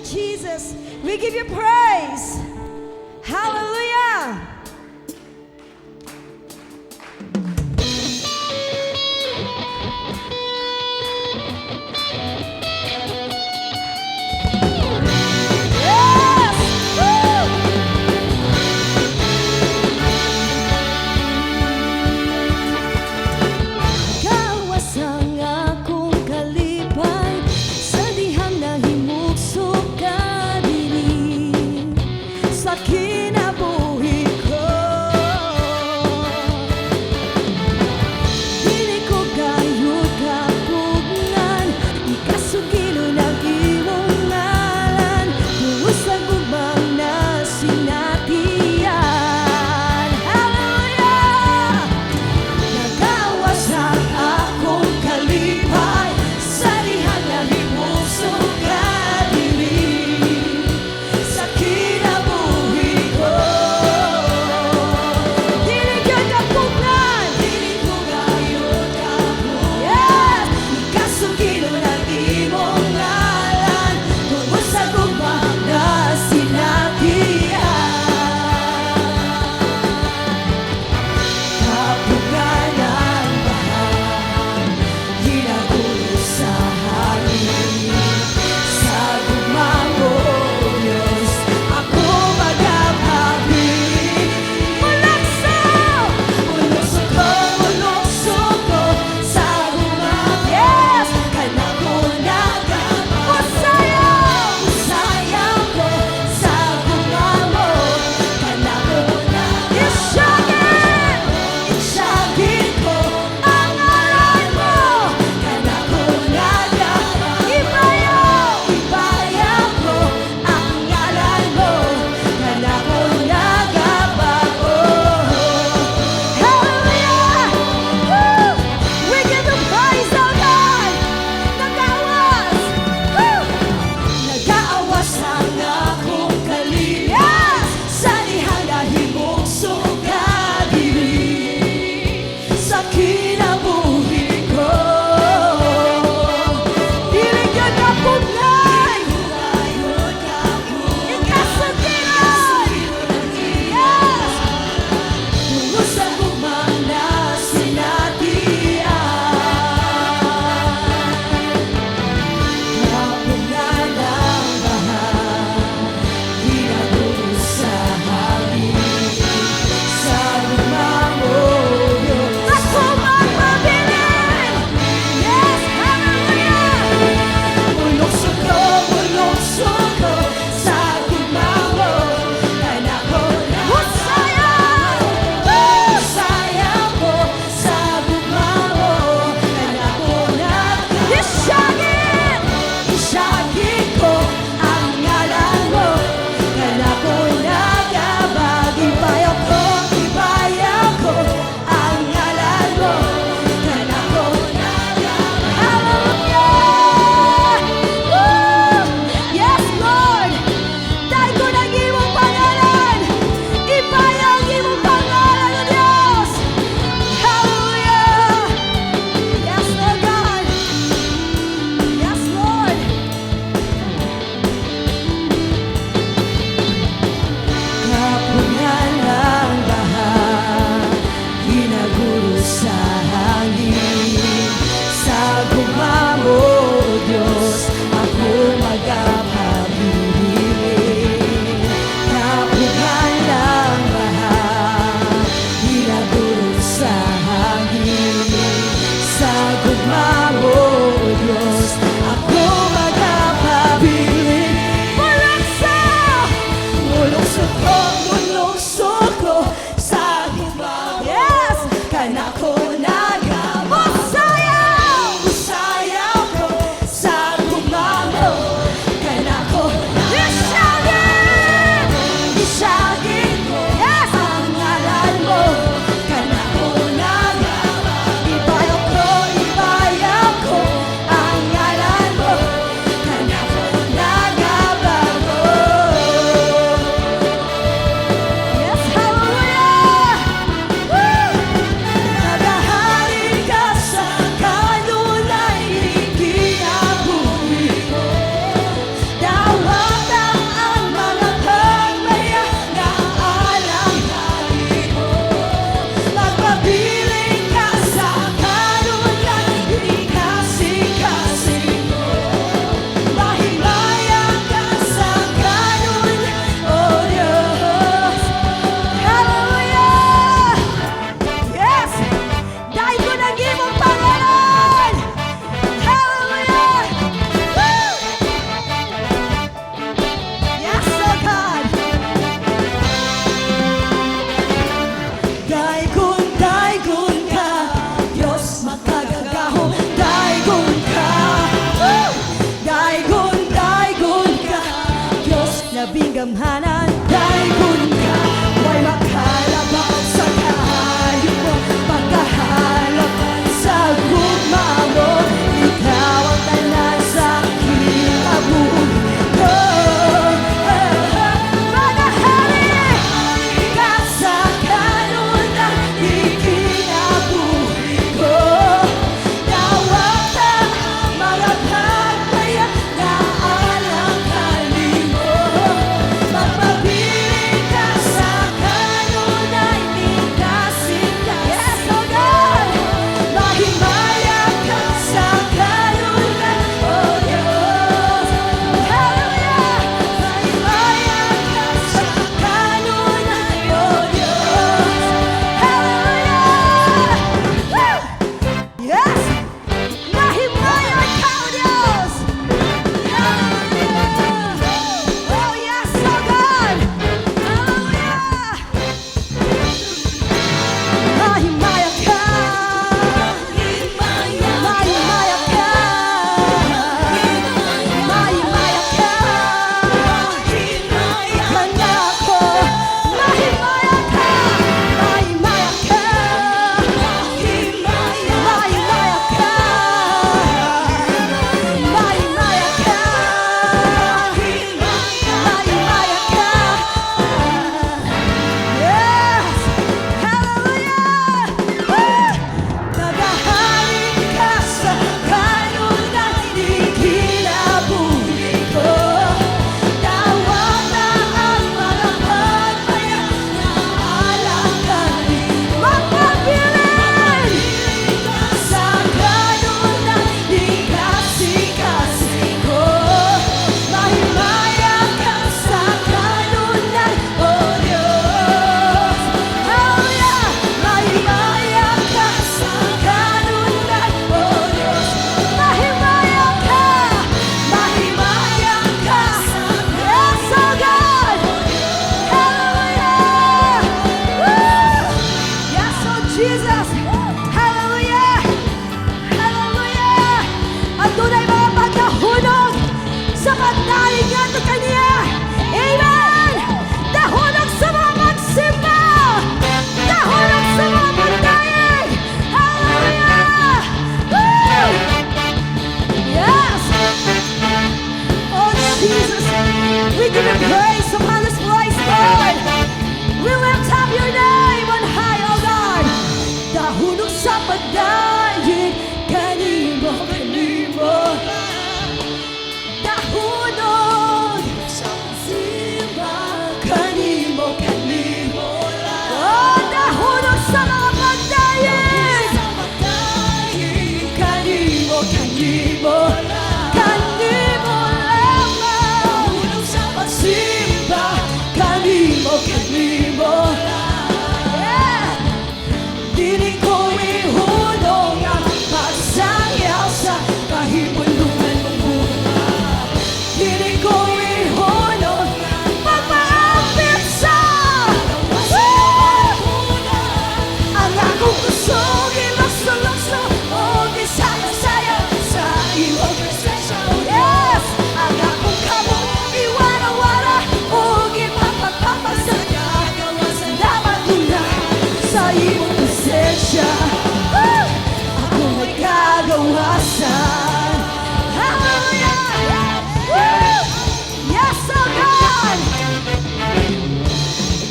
Jesus. We give you praise. Hallelujah. Go!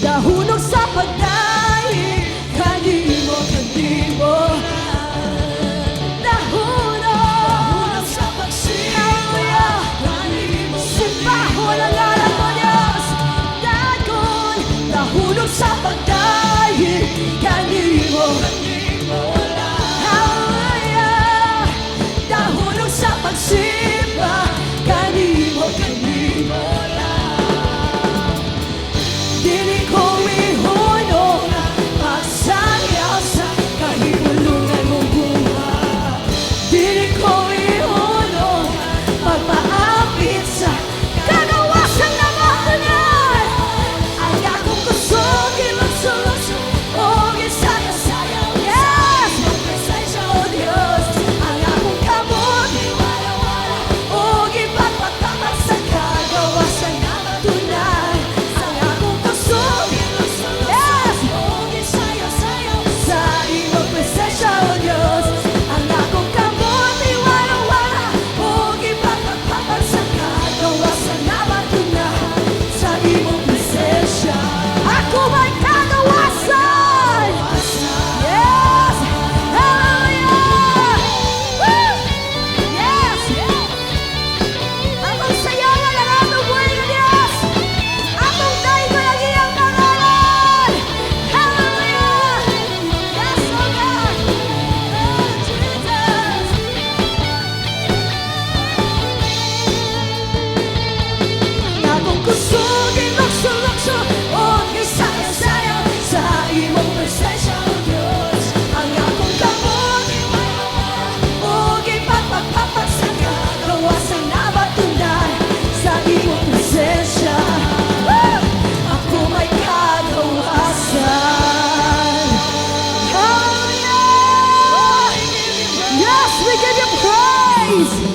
Dahunog sa pagdahi, kanimo, kanimo. Dahunog sa pagsiya, kanimo, simbaho ng ngalan mo, Diyos. Dagon, dahunog sa pagdahi, kanimo, kanimo. Hallelujah, dahunog sa pagsimba, kanimo, kanimo. Dili ko ihunong magsayaw sa kahibulungan mong buhay. Dili ko ihunong magpaapit sa kagawasan na makunyan. Ang akong kusog, ilugso-lugso, o gisaya-sayaw. Yes! Magpresensya, O Diyos. Ang akong kamot, iwala-wala, o gipagpagpapag sa kagawasan na matunay. Ang akong kusog, yes! O gisaya-sayaw sa imong presensya, O Diyos. Ang akong kamot, iwala-wala, o gipagpagpapag sa kagawasan na matunay. Sa imong presensya, ako may kagawasan! Yes! Hallelujah! Woo! Yes! Akong sayawan ang atong buhay ng Diyos! Akong daig ko ang iyang pangalan! Hallelujah! Yes, O God! Oh, Jesus! Akong kusog, ilugso-lugso, o gisaya-sayaw sa imong presensya, O Diyos. Ang akong kamot, iwala-wala, o gipagpagpapag sa kagawasan na matunay. Sa imong presensya, woo! Ako may kagawasan. Hallelujah! Yes, we give you praise!